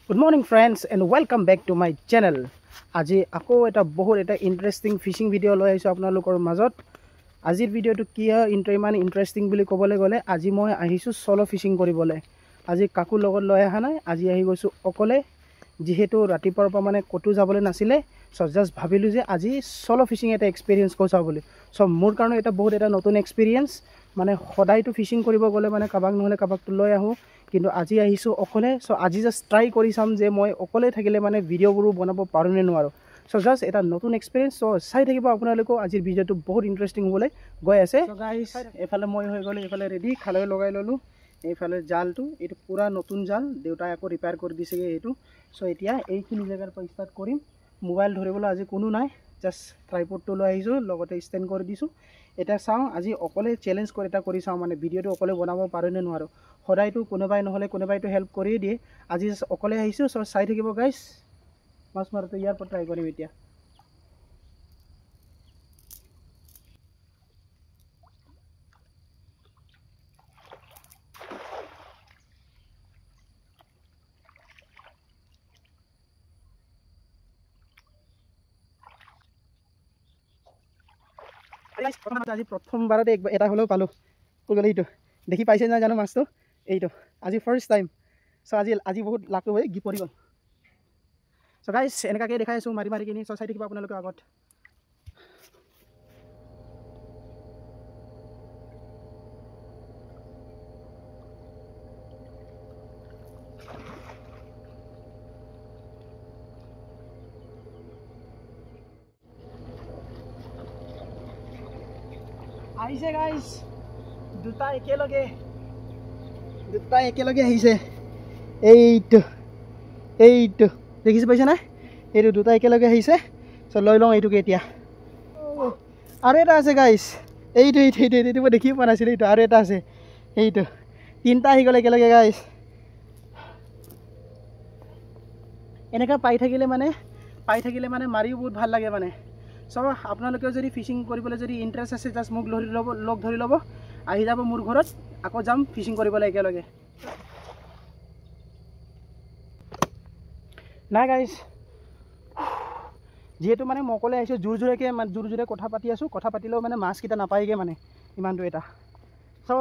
Good morning friends and welcome back to my channel. আজি আকৌ এটা বহুত এটা ইন্টারেস্টিং ফিশিং ভিডিও লৈ আহিছো আপোনালোকৰ মাজত। আজিৰ ভিডিওটো কি ইমান ইন্টারেস্টিং বুলি ক'বলৈ গ'লে আজি মই আহিছো সলো ফিশিং কৰিবলৈ। আজি কাকু লগত লৈ আহা নাই, আজি আহি গৈছো অকলে, যেহেতু ৰাতিপুৱাৰ পৰা মানে কতো যাবলৈ নাছিলে। সো জাস্ট ভাবিলো যে আজি সলো ফিশিং এটা এক্সপেৰিয়েন্স কৰিছা বুলি। সো মোৰ কাৰণে এটা বহুত এটা নতুন এক্সপেৰিয়েন্স, মানে সদায়তো ফিশিং কৰিব গ'লে মানে কাবাক নহলে কাবাকটো লৈ আহো, কিন্তু আজি আহিছো অকলে। সো আজি জাস্ট ট্রাই কৰি চাম যে মই অকলে থাকিলে মানে ভিডিওবোৰো বনাব পাৰো নে নোৱাৰো। সো জাস্ট এটা নতুন এক্সপেৰিয়েন্স। সো চাই থাকিব আপোনালোকে, আজিৰ ভিডিওটো বহুত ইন্টারেস্টিং হ'বলৈ গৈ আছে। সো গাইস, এফালে মই হৈ গ'ল, এফালে ৰেডি, খালৈ লগাই ললো। এইফালে জালটো, এইটো পুৰা নতুন জাল, দেউতাই আকৌ ৰিপেয়াৰ কৰি দিছেগে এইটো। সো এতিয়া এইখিনি জায়গাৰ পৰা ষ্টাৰ্ট কৰিম। মোবাইল ধৰিবলৈ আজি কোনো নাই, জাস্ট ট্ৰাইপডটো লৈ আহিছো, লগতে ষ্টেণ্ড কৰি দিছো। এটা চাওঁ আজি অকলে চ্যালেঞ্জ কৰি চাওঁ, মানে ভিডিওটো অকলে বনাব পাৰো নে নোৱাৰো। সদায়তো কোনোবাই নহলে কোনোবাইতো হেল্প কৰিয়ে দিয়ে, আজি অকলে আহিছো। সো চাই থাকিব গাইস, মাছ মাৰোতে ইয়াৰ পৰা ট্ৰাই কৰিম এতিয়া। আজি প্ৰথমবাৰতে এটা হলেও পালো। কৈ গ'লে এইটো দেখি পাইছে না জানো মাছটো, এইটো আজি ফাৰ্ষ্ট টাইম। সো আজি বহুত লাকটো হৈ গি পৰি গ'ল। সো গাইস, এনেকাকে দেখাই আছো মাৰি কিনি। সো চাই থাকিব আপোনালোকে আগত। আহিছে গাইস, দুটা একেলগে আহিছে। এইটো দেখিছে পাইছে না, এইটো দুটা একেলগে আহিছে। সো লৈ লওঁ এইটোকে এতিয়া। আৰু এটা আছে গাইস, এইটো মই দেখিয়ে পোৱা নাছিলো। এইটো আৰু এটা আছে, এইটো তিনিটা আহি গ'ল একেলগে গাইস। এনেকৈ পাই থাকিলে মানে মাৰিও বহুত ভাল লাগে মানে। সো আপোনালোকেও যদি ফিশিং কৰিবলৈ যদি ইণ্টাৰেষ্ট আছে, জাষ্ট মোক লগ ধৰি ল'ব, আহি যাব মোৰ ঘৰত, আকৌ যাম ফিশিং কৰিবলৈ একেলগে। নাই গাইস, যেহেতু মানে মই অকলে আহিছোঁ, জোৰে কথা পাতি আছোঁ, কথা পাতিলেও মানে মাছকেইটা নাপায়গৈ মানে ইমানটো এটা। সো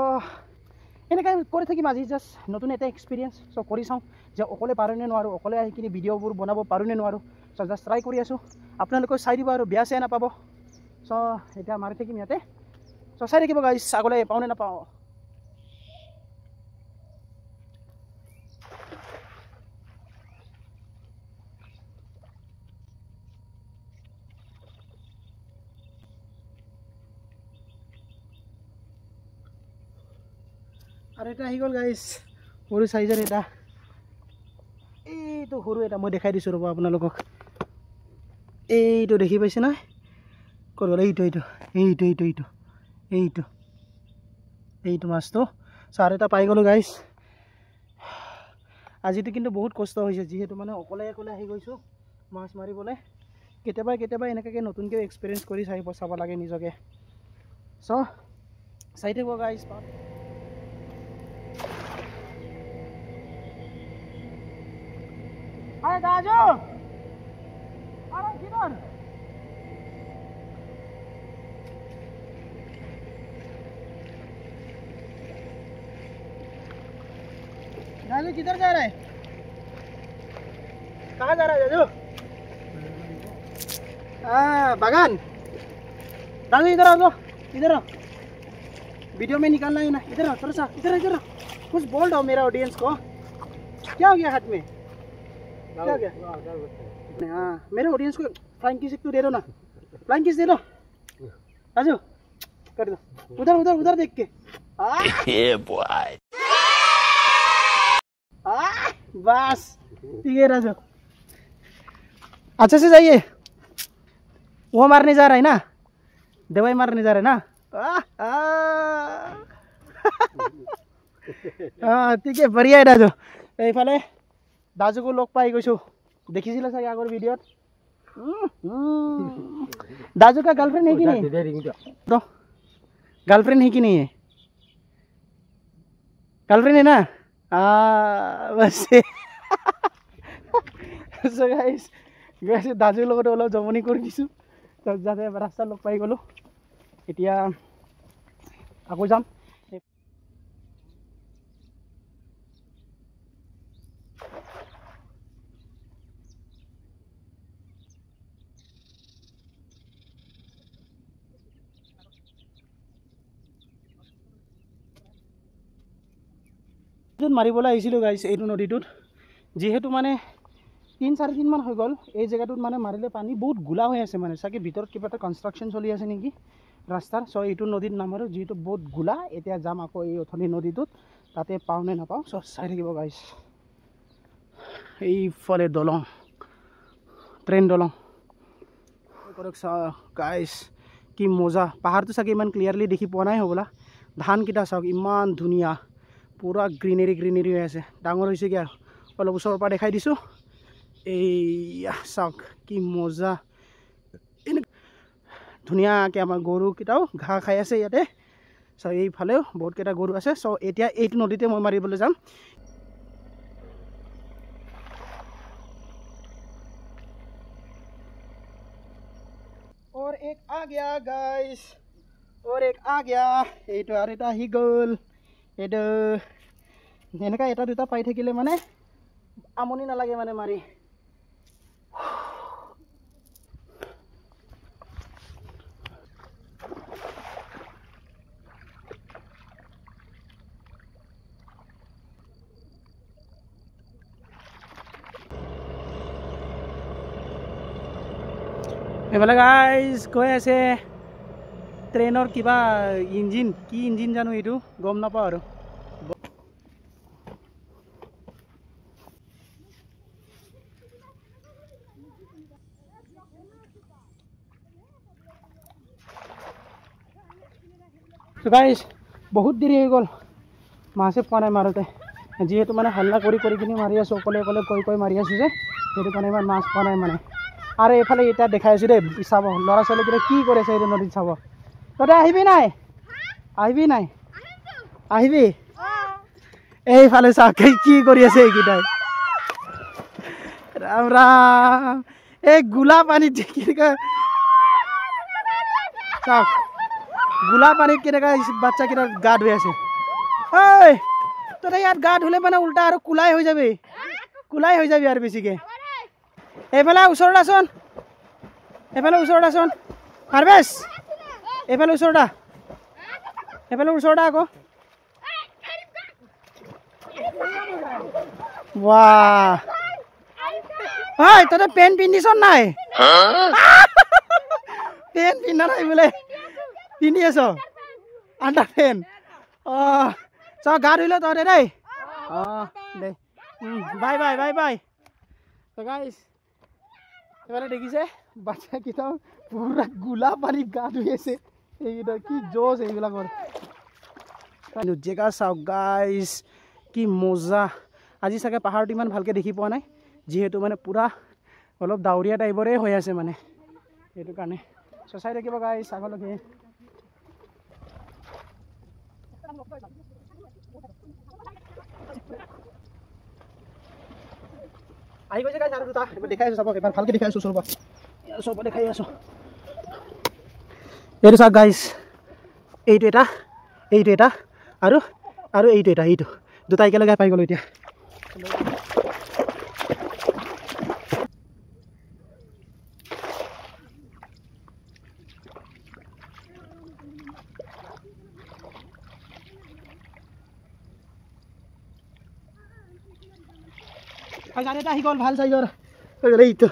এনেকৈ কৰি থাকিম আজি, জাষ্ট নতুন এটা এক্সপিৰিয়েঞ্চ। সো কৰি চাওঁ যে অকলে পাৰোঁ নে নোৱাৰোঁ, অকলে আহি কিনি ভিডিঅ'বোৰ বনাব পাৰোঁ নে নোৱাৰোঁ। সো জাষ্ট ট্ৰাই কৰি আছোঁ, আপোনালোকে চাই দিব আৰু বেয়া চেয়া নাপাব। সো এতিয়া মাৰি থাকিম ইয়াতে। সো চাই থাকিব গাইছ, আগলৈ পাওঁ নে নাপাওঁ। আৰু এটা আহি গ'ল গাইছ, সৰু চাইজৰ এটা। এইটো সৰু এটা মই দেখাই দিছোঁ ৰ'ব আপোনালোকক। এইটো দেখি পাইছে নহয়, ক'ত গ'ল? এইটো মাছটো। সো আৰু এটা পাই গ'লোঁ গাইছ। আজিতো কিন্তু বহুত কষ্ট হৈছে, যিহেতু মানে অকলে আহি গৈছোঁ মাছ মাৰিবলৈ। কেতিয়াবা এনেকৈ নতুনকৈ এক্সপিৰিয়েঞ্চ কৰি চাব লাগে নিজকে। সো চাই থাকিব গাইছ। अरे दाजू, अरे किधर? दाजू किधर जा रहा है? कहाँ जा रहा है दाजू? बागान। दाजू इधर आओ, इधर आओ, वीडियो में निकालना है ना। इधर आओ थोड़ा सा, इधर आओ, कुछ बोल दो मेरा ऑडियंस को। क्या हो गया हाथ में? क्या गया? हाँ, मेरे ऑडियंस को फ्लाइंग किस तो दे दो ना, फ्लाइंग किस दे दो राजू, कर दो। उधर देख के। बॉय बस ठीक है राजू, अच्छे से जाइए। वो मारने जा रहा है ना, दवाई मारने जा रहा है ना। हाँ ठीक है, बढ़िया है राजू। এইফালে দাজুকো লগ পাই গৈছোঁ, দেখিছিলে চাগে আগৰ ভিডিঅ'ত। दाजू का गर्लफ्रेंड है कि नहीं? तो गर्लफ्रेंड है कि नहीं है? गर्लफ्रेंड है ना? बस So guys, দাজুৰ লগত অলপ জমনি কৰি দিছোঁ যাতে ৰাস্তা লগ পাই গ'লোঁ এতিয়া আকৌ যাম মাৰিবলৈ আহিছিলোঁ গাইছ এইটো নদীটোত যিহেতু মানে 3-4 দিনমান হৈ গ'ল এই জেগাটোত মানে মাৰিলে পানী বহুত গোলা হৈ আছে মানে চাগে ভিতৰত কিবা এটা কনষ্ট্ৰাকশ্যন চলি আছে নেকি ৰাস্তাৰ চ' এইটো নদীত নামাৰোঁ যিহেতু বহুত গোলা এতিয়া যাম আকৌ এই অথনি নদীটোত তাতে পাওঁ নে নাপাওঁ চ' চাই থাকিব গাইছ এইফালে দলং ট্ৰেইন দলং কৰক চাওক গাইছ কি মজা পাহাৰটো চাগে ইমান ক্লিয়াৰলি দেখি পোৱা নাই হ'বলা ধানকেইটা চাওক ইমান ধুনীয়া পুৰা গ্ৰীনেৰী হৈ আছে ডাঙৰ হৈছেগৈ আৰু অলপ ওচৰৰ পৰা দেখাই দিছোঁ এইয়া চাওক কি মজা এনে ধুনীয়াকৈ আমাৰ গৰুকেইটাও ঘাঁহ খাই আছে ইয়াতে চ' এইফালেও বহুতকেইটা গৰু আছে চ' এতিয়া এইটো নদীতে মই মাৰিবলৈ যাম और एक आ गया गाइस और एक आ गया এইটো আৰু এটা আহি গ'ল এইটো এনেকুৱা এটা দুটা পাই থাকিলে মানে আমনি নালাগে মানে মাৰি এইফালে গাইজ গৈ আছে ট্ৰেইনৰ কিবা ইঞ্জিন কি ইঞ্জিন জানো এইটো গম নাপাওঁ আৰু গাইজ বহুত দেৰি হৈ গ'ল মাছে পোৱা নাই মাৰোঁতে যিহেতু মানে হাল্লা কৰি কিনি মাৰি আছোঁ অকলে কৈ মাৰি আছোঁ যে সেইটো কাৰণে ইমান মাছ পোৱা নাই মানে আৰু এইফালে এতিয়া দেখাই আছোঁ দেই চাব ল'ৰা ছোৱালীকেইটা কি কৰি আছে এইটো নদীত চাব তহঁতে আহিবি নাই আহিবি এইফালে চাওক কি কৰি আছে এইকেইটাই ৰাম ৰাম এই গোলা পানীত চাওক গোলা পানীত কেনেকুৱা বাচ্চাকেইটা গা ধুই আছে ঐ তহঁতে ইয়াত গা ধুলে মানে উল্টা আৰু কোলাই হৈ যাবি আৰু বেছিকৈ এইফালে ওচৰত আছোন পাৰবেশ এইফালে ওচৰত আকৌ বাহ হয় তহঁতে পেণ্ট পিন্ধিছ নাই পেণ্ট পিন্ধা নাই বোলে পিন্ধি আছ আণ্ডাৰ পেণ্ট অঁ চ গা ধুই ল তহঁতে দেই অঁ দে বাই গাইছ এইফালে দেখিছে বাচ্চাকেইটাও পুৰা গোলা পানীত গা ধুই আছে এইকেইটা কি জোচ এইবিলাকৰ জেগা চাওক গাইছ কি মজা আজি চাগে পাহাৰটো ইমান ভালকৈ দেখি পোৱা নাই যিহেতু মানে পুৰা অলপ ডাৱৰীয়া টাইপৰে হৈ আছে মানে সেইটো কাৰণে চাই থাকিব গাইছ আগলৈকে আহি গৈছে গাইছ আৰু দুটা এবাৰ দেখাই আছোঁ চাব এবাৰ ভালকৈ দেখাই আছোঁ ওচৰৰ পৰা দেখাই আছোঁ এইটো চাওক গাইছ এইটো এটা আৰু এইটো দুটা একেলগে পাই গ'লোঁ এতিয়া এটা আহি গ'ল ভাল চাইজৰ হৈ গ'ল এইটো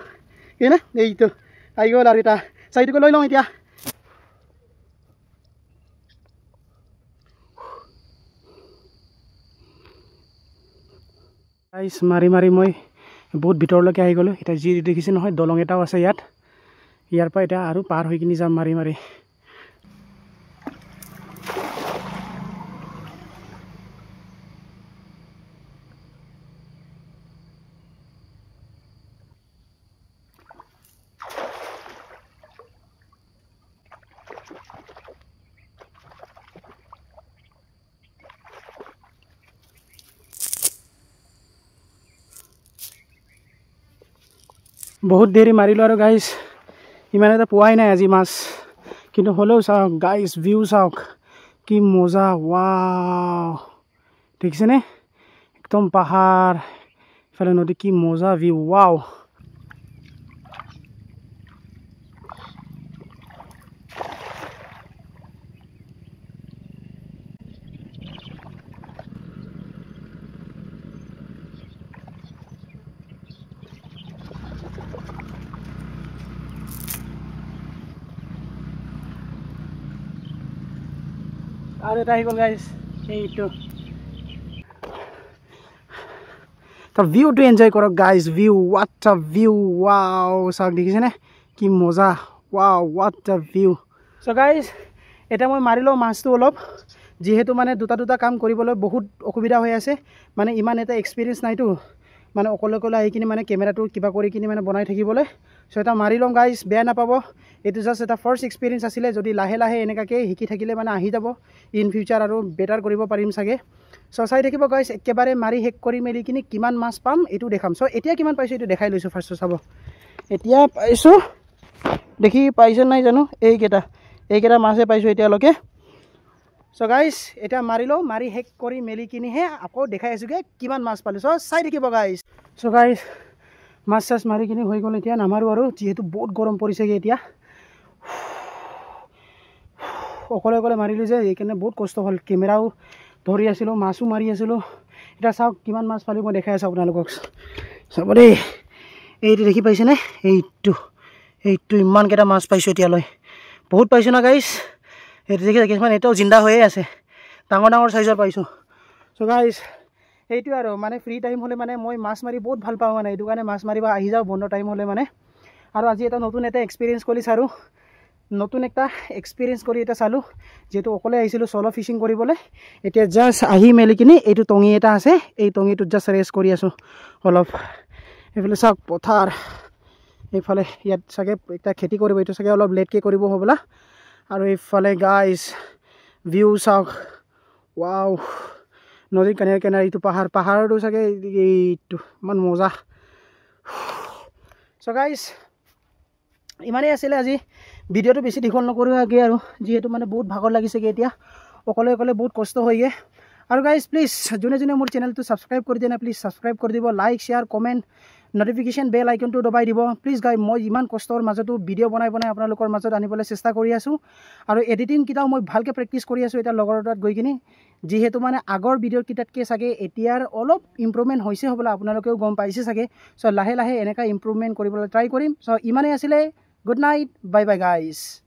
আহি গ'ল আৰু এটা চাইটোকে লৈ লওঁ এতিয়া গাইছ মাৰি মই বহুত ভিতৰলৈকে আহি গ'লোঁ এতিয়া যি দেখিছে নহয় দলং এটাও আছে ইয়াৰ পৰা এতিয়া আৰু পাৰ হৈ কিনি যাম মাৰি বহুত দেৰি মাৰিলোঁ আৰু গাইজ ইমান এটা পোৱাই নাই আজি মাছ কিন্তু হ'লেও চাওক গাইজ ভিউ চাওক কি মজা ৱাও দেখিছেনে একদম পাহাৰ ইফালে নদী কি মজা ভিউ ৱাও আৰু এটা আহি গ'ল গাইজ এইটো তাৰ ভিউটো এনজয় কৰক guys view what a view wow চাওক দেখিছেনে কি মজা wow what a view so' guys এতিয়া মই মাৰি লওঁ মাছটো অলপ যিহেতু মানে দুটা কাম কৰিবলৈ বহুত অসুবিধা হৈ আছে মানে ইমান এটা এক্সপিৰিয়েঞ্চ নাইতো মানে অকলে আহি কিনে মানে কেমেৰাটো কিবা কৰি কিনে মানে বনাই থাকিবলৈ চ' এটা মাৰি লওঁ গাইজ বেয়া নাপাব এইটো জাষ্ট এটা ফাৰ্ষ্ট এক্সপিৰিয়েঞ্চ আছিলে যদি লাহে লাহে এনেকুৱাকৈ শিকি থাকিলে মানে আহি যাব ইন ফিউচাৰ আৰু বেটাৰ কৰিব পাৰিম চাগে চ' চাই থাকিব গাইজ একেবাৰে মাৰি শেষ কৰি মেলি কিনে কিমান মাছ পাম এইটো দেখাম চ' এতিয়া কিমান পাইছোঁ এইটো দেখাই লৈছোঁ ফাৰ্ষ্টটো চাব এতিয়া পাইছোঁ দেখি পাইছে নাই জানো এইকেইটা মাছহে পাইছোঁ এতিয়ালৈকে চ' গাইজ এতিয়া মাৰি লওঁ মাৰি শেষ কৰি মেলি কিনিহে আকৌ দেখাই আছোঁগৈ কিমান মাছ পালোঁ চ' চাই থাকিব গাইজ চ' গাইজ মাছ চাছ মাৰি কিনি হৈ গ'ল এতিয়া নামাৰোঁ আৰু যিহেতু বহুত গৰম পৰিছেগৈ এতিয়া অকলে মাৰিলোঁ যে সেইকাৰণে বহুত কষ্ট হ'ল কেমেৰাও ধৰি আছিলোঁ মাছো মাৰি আছিলোঁ এতিয়া চাওক কিমান মাছ পালোঁ মই দেখাই আছোঁ আপোনালোকক চাব দেই এইটো দেখি পাইছেনে এইটো ইমানকেইটা মাছ পাইছোঁ এতিয়ালৈ বহুত পাইছোঁ না গাইজ এইটো দেখি কিছুমান এতিয়াও জিন্দা হৈয়ে আছে ডাঙৰ চাইজৰ পাইছোঁ চ' গাইজ সেইটোৱে আৰু মানে ফ্ৰী টাইম হ'লে মানে মই মাছ মাৰি বহুত ভাল পাওঁ মানে এইটো কাৰণে মাছ মাৰিব আহি যাওঁ বন্ধ টাইম হ'লে মানে আৰু আজি এটা নতুন এক্সপিৰিয়েঞ্চ কৰি চালোঁ নতুন এটা এক্সপিৰিয়েঞ্চ কৰি এটা চালোঁ যিহেতু অকলে আহিছিলোঁ চলো ফিচিং কৰিবলৈ এতিয়া জাষ্ট আহি মেলি কিনি এইটো টঙি এটা আছে এই টঙিটোত জাষ্ট ৰেষ্ট কৰি আছোঁ অলপ এইফালে চাওক পথাৰ এইফালে ইয়াত চাগে এটা খেতি কৰিব এইটো চাগে অলপ লেটকৈ কৰিব হ'বলা আৰু এইফালে গাইজ ভিউ চাওক ৱাও নদীৰ কিনাৰে এইটো পাহাৰটো চাগে এইটো ইমান মজা চ' গাইজ ইমানেই আছিলে আজি ভিডিঅ'টো বেছি দীঘল নকৰোঁগৈ আৰু যিহেতু মানে বহুত ভাগৰ লাগিছেগৈ এতিয়া অকলে বহুত কষ্ট হয়গৈ আৰু গাইজ প্লিজ যোনে মোৰ চেনেলটো ছাবস্ক্ৰাইব কৰি দিয়ে না প্লিজ ছাবস্ক্ৰাইব কৰি দিব লাইক শ্বেয়াৰ কমেণ্ট নটিফিকেশ্যন বেল আইকনটো দবাই দিব প্লিজ গাই মই ইমান কষ্টৰ মাজতো ভিডিঅ' বনাই আপোনালোকৰ মাজত আনিবলৈ চেষ্টা কৰি আছোঁ আৰু এডিটিংকেইটাও মই ভালকৈ প্ৰেক্টিছ কৰি আছোঁ এতিয়া লগৰ তাত গৈ কিনি যিহেতু মানে আগৰ ভিডিঅ'কেইটাতকৈ চাগে এতিয়াৰ অলপ ইম্প্ৰুভমেণ্ট হৈছে হ'বলা আপোনালোকেও গম পাইছে চাগে চ' লাহে এনেকুৱা ইম্প্ৰুভমেণ্ট কৰিবলৈ ট্ৰাই কৰিম চ' ইমানেই আছিলে গুড নাইট বাই গাইজ